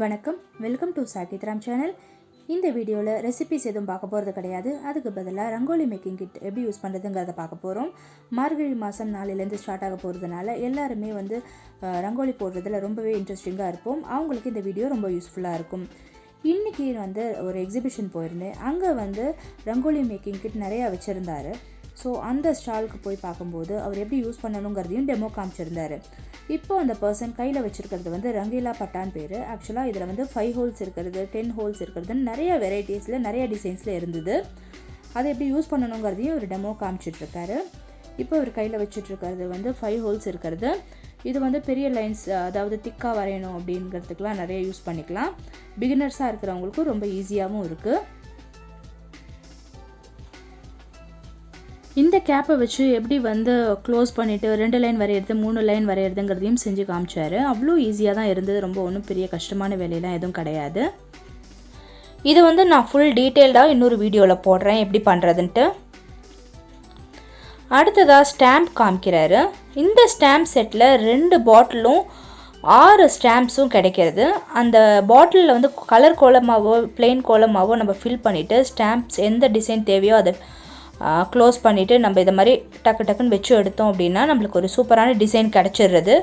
வணக்கம், welcome to சாகித்ராம் channel. இந்த வீடியோவில் ரெசிபிஸ் எதுவும் பார்க்க போகிறது கிடையாது. அதுக்கு பதிலாக ரங்கோலி மேக்கிங் கிட் எப்படி யூஸ் பண்ணுறதுங்கிறத பார்க்க போகிறோம். மார்கழி மாதம் நாளையிலேருந்து ஸ்டார்ட் ஆக போகிறதுனால எல்லாருமே ரங்கோலி போடுறதுல ரொம்பவே இன்ட்ரெஸ்டிங்காக இருப்போம். அவங்களுக்கு இந்த வீடியோ ரொம்ப யூஸ்ஃபுல்லாக இருக்கும். இன்றைக்கி ஒரு எக்ஸிபிஷன் போயிருந்தேன். அங்கே ரங்கோலி மேக்கிங் கிட் நிறையா வச்சுருந்தார். ஸோ அந்த ஸ்டாலுக்கு போய் பார்க்கும்போது அவர் எப்படி யூஸ் பண்ணணுங்கிறதையும் டெமோ காமிச்சிருந்தார். இப்போ அந்த பர்சன் கையில் வச்சுருக்கிறது ரங்கீலா பட்டான் பேர். ஆக்சுவலாக இதில் 5 ஹோல்ஸ் இருக்கிறது, 10 ஹோல்ஸ் இருக்கிறதுன்னு நிறைய வெரைட்டிஸில் நிறைய டிசைன்ஸில் இருந்தது. அதை எப்படி யூஸ் பண்ணணுங்கிறதையும் ஒரு டெமோ காமிச்சிட்ருக்காரு. இப்போ ஒரு கையில் வச்சுட்ருக்கிறது 5 ஹோல்ஸ் இருக்கிறது. இது பெரிய லைன்ஸ், அதாவது திக்காக வரையணும் அப்படிங்கிறதுக்கெலாம் நிறைய யூஸ் பண்ணிக்கலாம். பிகினர்ஸாக இருக்கிறவங்களுக்கும் ரொம்ப ஈஸியாகவும் இருக்குது. இந்த கேப்பை வச்சு எப்படி க்ளோஸ் பண்ணிவிட்டு 2 லைன் வரைகிறது, 3 லைன் வரைகிறதுங்கிறதையும் செஞ்சு காமிச்சார். அவ்வளோ ஈஸியாக தான் இருந்தது. ரொம்ப ஒன்றும் பெரிய கஷ்டமான வேலையெல்லாம் எதுவும் கிடையாது. இது நான் ஃபுல் டீட்டெயில்டாக இன்னொரு வீடியோவில் போடுறேன் எப்படி பண்ணுறதுன்ட்டு. அடுத்ததாக ஸ்டாம்ப் காமிக்கிறாரு. இந்த ஸ்டாம்ப் செட்டில் 2 பாட்டிலும் 6 ஸ்டாம்ப்ஸும் கிடைக்கிறது. அந்த பாட்டிலில் கலர் கோலமாவோ பிளெயின் கோலமாவோ நம்ம ஃபில் பண்ணிவிட்டு ஸ்டாம்ப்ஸ் எந்த டிசைன் தேவையோ அதை க்ளோஸ் பண்ணிவிட்டு நம்ம இதை மாதிரி டக்குன்னு வச்சு எடுத்தோம் அப்படின்னா நம்மளுக்கு ஒரு சூப்பரான டிசைன் கிடச்சிடுறது.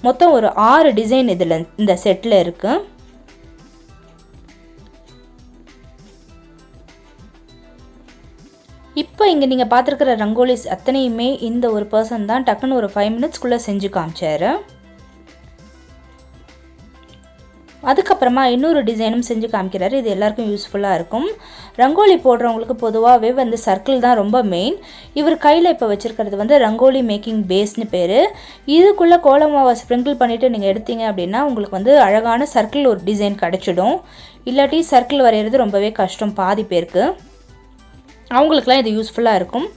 மொத்தம் ஒரு 6 டிசைன் இதில் இந்த செட்டில் இருக்குது. இப்போ இங்கே நீங்கள் பார்த்துருக்கிற ரங்கோலிஸ் அத்தனையுமே இந்த ஒரு பர்சன் தான் டக்குன்னு ஒரு 5 மினிட்ஸ்க்குள்ளே செஞ்சு காமிச்சார். அதுக்கப்புறமா இன்னொரு டிசைனும் செஞ்சு காமிக்கிறாரு. இது எல்லாருக்கும் யூஸ்ஃபுல்லாக இருக்கும். ரங்கோலி போடுறவங்களுக்கு பொதுவாகவே சர்க்கிள் தான் ரொம்ப மெயின். இவர் கையில் இப்போ வச்சுருக்கிறது ரங்கோலி மேக்கிங் பேஸ்னு பேர். இதுக்குள்ளே கோலமாவை ஸ்ப்ரிங்கிள் பண்ணிவிட்டு நீங்கள் எடுத்தீங்க அப்படின்னா உங்களுக்கு அழகான சர்க்கிள் ஒரு டிசைன் கிடச்சிடும். இல்லாட்டி சர்க்கிள் வரைகிறது ரொம்பவே கஷ்டம் பாதி பேருக்கு. அவங்களுக்குலாம் இது யூஸ்ஃபுல்லாக இருக்கும்.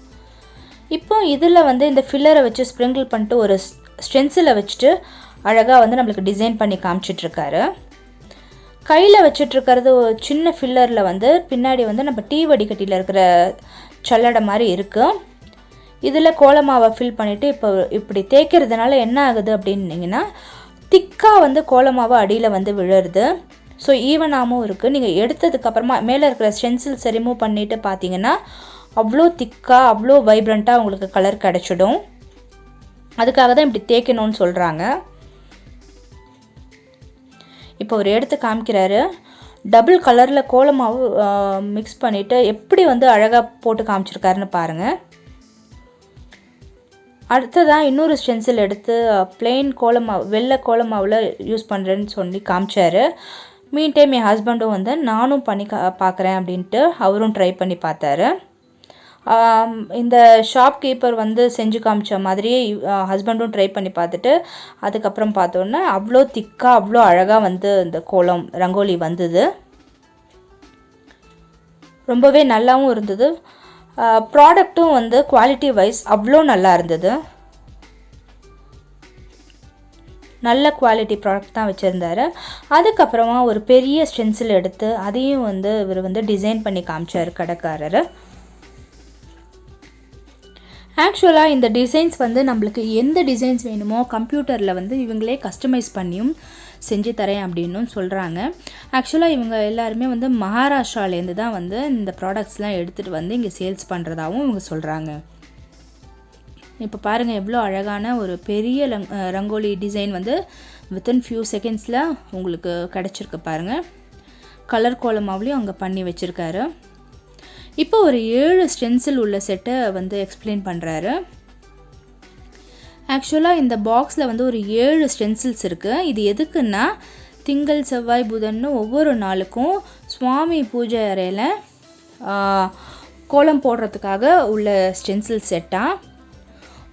இப்போ இதில் இந்த ஃபில்லரை வச்சு ஸ்ப்ரிங்கிள் பண்ணிட்டு ஒரு ஸ்டென்சிலை வச்சுட்டு அழகாக நம்மளுக்கு டிசைன் பண்ணி காமிச்சிட்ருக்காரு. கையில் வச்சிட்ருக்கிறது சின்ன ஃபில்லரில் பின்னாடி நம்ம டீ வடிகட்டியில் இருக்கிற சல்லடை மாதிரி இருக்குது. இதில் கோலமாவை ஃபில் பண்ணிவிட்டு இப்போ இப்படி தேய்க்கிறதுனால என்ன ஆகுது அப்படின்னீங்கன்னா திக்காக கோலமாவை அடியில் விழுறது. ஸோ ஈவனாகவும் இருக்குது. நீங்கள் எடுத்ததுக்கப்புறமா மேலே இருக்கிற ஸ்டென்சில்ஸ் ரிமூவ் பண்ணிவிட்டு பார்த்தீங்கன்னா அவ்வளோ திக்காக அவ்வளோ வைப்ரண்ட்டாக உங்களுக்கு கலர் கிடச்சிடும். அதுக்காக தான் இப்படி தேய்க்கணும்னு சொல்கிறாங்க. இப்போ ஒரு எடுத்து காமிக்கிறாரு. டபுள் கலரில் கோலமாவு மிக்ஸ் பண்ணிவிட்டு எப்படி அழகாக போட்டு காமிச்சிருக்காருன்னு பாருங்கள். அடுத்ததான் இன்னொரு ஸ்டென்சில் எடுத்து பிளெயின் கோலமாவு வெள்ளை கோலமாவில் யூஸ் பண்ணுறேன்னு சொல்லி காமிச்சார். மீன் டைம் என் ஹஸ்பண்டும் நானும் பண்ணி பார்க்குறேன் அப்படின்ட்டு அவரும் ட்ரை பண்ணி பார்த்தாரு. இந்த ஷாப் கீப்பர் செஞ்சு காமிச்ச மாதிரியே ஹஸ்பண்டும் ட்ரை பண்ணி பார்த்துட்டு அதுக்கப்புறம் பார்த்தோன்னே அவ்வளோ திக்காக அவ்வளோ அழகாக இந்த கோலம் ரங்கோலி வந்தது. ரொம்பவே நல்லாவும் இருந்தது. ப்ராடக்ட்டும் குவாலிட்டி வைஸ் அவ்வளோ நல்லா இருந்தது. நல்ல குவாலிட்டி ப்ராடக்ட் தான் வச்சுருந்தாரு. அதுக்கப்புறமா ஒரு பெரிய ஸ்டென்சில் எடுத்து அதையும் இவர் டிசைன் பண்ணி காமிச்சார் கடைக்காரர். ஆக்சுவலாக இந்த டிசைன்ஸ் நம்மளுக்கு எந்த டிசைன்ஸ் வேணுமோ கம்ப்யூட்டரில் இவங்களே கஸ்டமைஸ் பண்ணியும் செஞ்சு தரேன் அப்படின்னும் சொல்கிறாங்க. ஆக்சுவலாக இவங்க எல்லாருமே மகாராஷ்டிராலேருந்து தான் இந்த ப்ராடக்ட்ஸ்லாம் எடுத்துகிட்டு இங்கே சேல்ஸ் பண்ணுறதாகவும் இவங்க சொல்கிறாங்க. இப்போ பாருங்கள் எவ்வளோ அழகான ஒரு பெரிய ரங்கோலி டிசைன் வித்தின் ஃபியூ செகண்ட்ஸில் உங்களுக்கு கிடச்சிருக்கு பாருங்கள். கலர் கோலமாவிலையும் அங்கே பண்ணி வச்சுருக்காரு. இப்போ ஒரு 7 ஸ்டென்சில் உள்ள செட்டை எக்ஸ்பிளைன் பண்ணுறாரு. ஆக்சுவலாக இந்த பாக்ஸில் ஒரு 7 ஸ்டென்சில்ஸ் இருக்குது. இது எதுக்குன்னா திங்கள் செவ்வாய் புதன்னு ஒவ்வொரு நாளுக்கும் சுவாமி பூஜை அறையில் கோலம் போடுறதுக்காக உள்ள ஸ்டென்சில் செட்டாக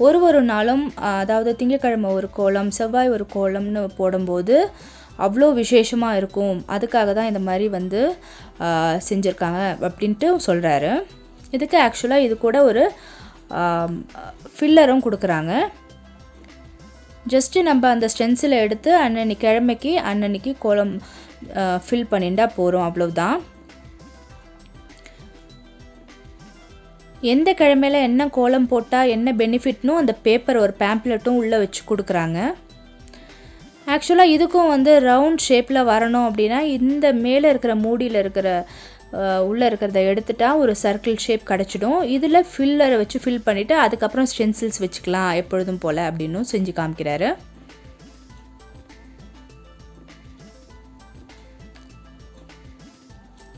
ஒரு நாளும், அதாவது திங்கட்கிழமை ஒரு கோலம் செவ்வாய் ஒரு கோலம்னு போடும்போது அவ்வளோ விசேஷமாக இருக்கும். அதுக்காக தான் இந்த மாதிரி செஞ்சுருக்காங்க அப்படின்ட்டு சொல்கிறாரு. இதுக்கு ஆக்சுவலாக இது கூட ஒரு ஃபில்லரும் கொடுக்குறாங்க. ஜஸ்ட்டு நம்ம அந்த ஸ்டென்சிலை எடுத்து அன்னன்னைக்கு கோலம் ஃபில் பண்ணிட்டா போகிறோம், அவ்வளோதான். எந்த கிழமையில் என்ன கோலம் போட்டால் என்ன பெனிஃபிட்னும் அந்த பேப்பர் ஒரு பேம்ப்ளெட்டும் உள்ளே வச்சு கொடுக்குறாங்க. ஆக்சுவலாக இதுக்கும் வந்து ரவுண்ட் ஷேப்பில் வரணும் அப்படின்னா இந்த மேலே இருக்கிற மூடியில் இருக்கிற உள்ளே இருக்கிறத எடுத்துட்டா ஒரு சர்க்கிள் ஷேப் கிடச்சிடும். இதில் ஃபில்லரை வச்சு ஃபில் பண்ணிவிட்டு அதுக்கப்புறம் ஸ்டென்சில்ஸ் வச்சுக்கலாம் எப்பொழுதும் போல் அப்படின்னும் செஞ்சு காமிக்கிறாரு.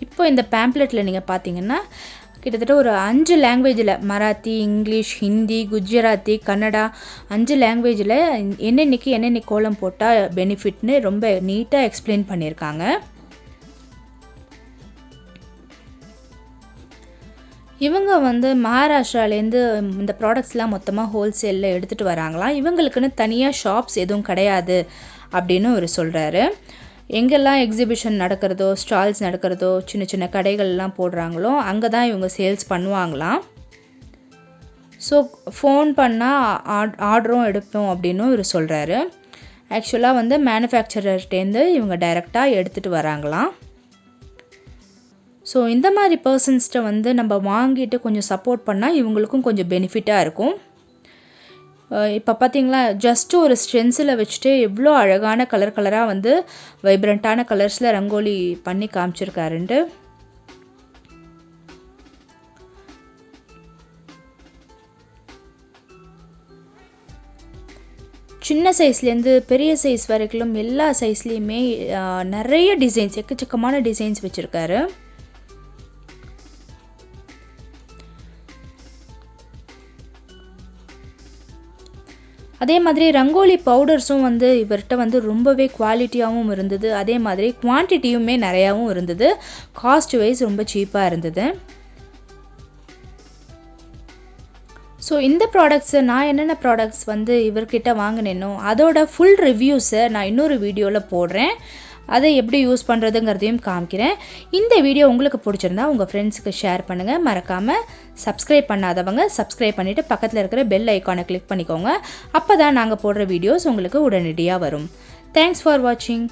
இப்போ இந்த பேம்ப்ளெட்டில் நீங்கள் பார்த்தீங்கன்னா கிட்டத்தட்ட ஒரு 5 லாங்குவேஜில் மராத்தி, இங்கிலீஷ், ஹிந்தி, குஜராத்தி, கன்னடா 5 லாங்குவேஜில் என்னென்னைக்கு கோலம் போட்டால் பெனிஃபிட்னு ரொம்ப நீட்டாக எக்ஸ்பிளைன் பண்ணியிருக்காங்க. இவங்க வந்து மகாராஷ்டிராலேருந்து இந்த ப்ராடக்ட்ஸ்லாம் மொத்தமாக ஹோல்சேலில் எடுத்துகிட்டு வராங்களாம். இவங்களுக்குன்னு தனியாக ஷாப்ஸ் எதுவும் கிடையாது அப்படின்னு அவர் சொல்கிறாரு. எங்கெல்லாம் எக்ஸிபிஷன் நடக்கிறதோ, ஸ்டால்ஸ் நடக்கிறதோ, சின்ன சின்ன கடைகள்லாம் போடுறாங்களோ அங்கே தான் இவங்க சேல்ஸ் பண்ணுவாங்களாம். ஸோ ஃபோன் பண்ணால் ஆர்டரும் எடுப்போம் அப்படின்னும் இவர் சொல்கிறாரு. ஆக்சுவலாக வந்து மேனுஃபேக்சரர்கிட்டேருந்து இவங்க டைரெக்டாக எடுத்துகிட்டு வராங்களாம். ஸோ இந்த மாதிரி பர்சன்ஸ்கிட்ட வந்து நம்ம வாங்கிட்டு கொஞ்சம் சப்போர்ட் பண்ணால் இவங்களுக்கும் கொஞ்சம் பெனிஃபிட்டாக இருக்கும். இப்போ பார்த்தீங்களா, ஜஸ்ட்டு ஒரு ஸ்டென்சிலை வச்சுட்டு எவ்வளோ அழகான கலராக வந்து வைப்ரண்ட்டான கலர்ஸில் ரங்கோலி பண்ணி காமிச்சிருக்காருன்ட்டு. சின்ன சைஸ்லேருந்து பெரிய சைஸ் வரைக்கும் எல்லா சைஸ்லேயுமே நிறைய டிசைன்ஸ், எக்கச்சக்கமான டிசைன்ஸ் வச்சுருக்காரு. அதே மாதிரி ரங்கோலி பவுடர்ஸும் வந்து இவர்கிட்ட வந்து ரொம்பவே குவாலிட்டியாகவும் இருந்தது. அதே மாதிரி குவான்டிட்டியுமே நிறையாவும் இருந்தது. காஸ்ட் வைஸ் ரொம்ப சீப்பாக இருந்தது. ஸோ இந்த ப்ராடக்ட்ஸை நான் என்னென்ன ப்ராடக்ட்ஸ் வந்து இவர்கிட்ட வாங்கினேனோ அதோட ஃபுல் ரிவ்யூஸை நான் இன்னொரு வீடியோவில் போடுறேன். அதை எப்படி யூஸ் பண்ணுறதுங்கிறதையும் காமிக்கிறேன். இந்த வீடியோ உங்களுக்கு பிடிச்சிருந்தா உங்கள் ஃப்ரெண்ட்ஸுக்கு ஷேர் பண்ணுங்கள். மறக்காமல் சப்ஸ்கிரைப் பண்ணாதவங்க சப்ஸ்கிரைப் பண்ணிவிட்டு பக்கத்தில் இருக்கிற பெல் ஐக்கானை கிளிக் பண்ணிக்கோங்க. அப்போ தான் நாங்கள் போடுற வீடியோஸ் உங்களுக்கு உடனடியாக வரும். தேங்க்ஸ் ஃபார் வாட்சிங்.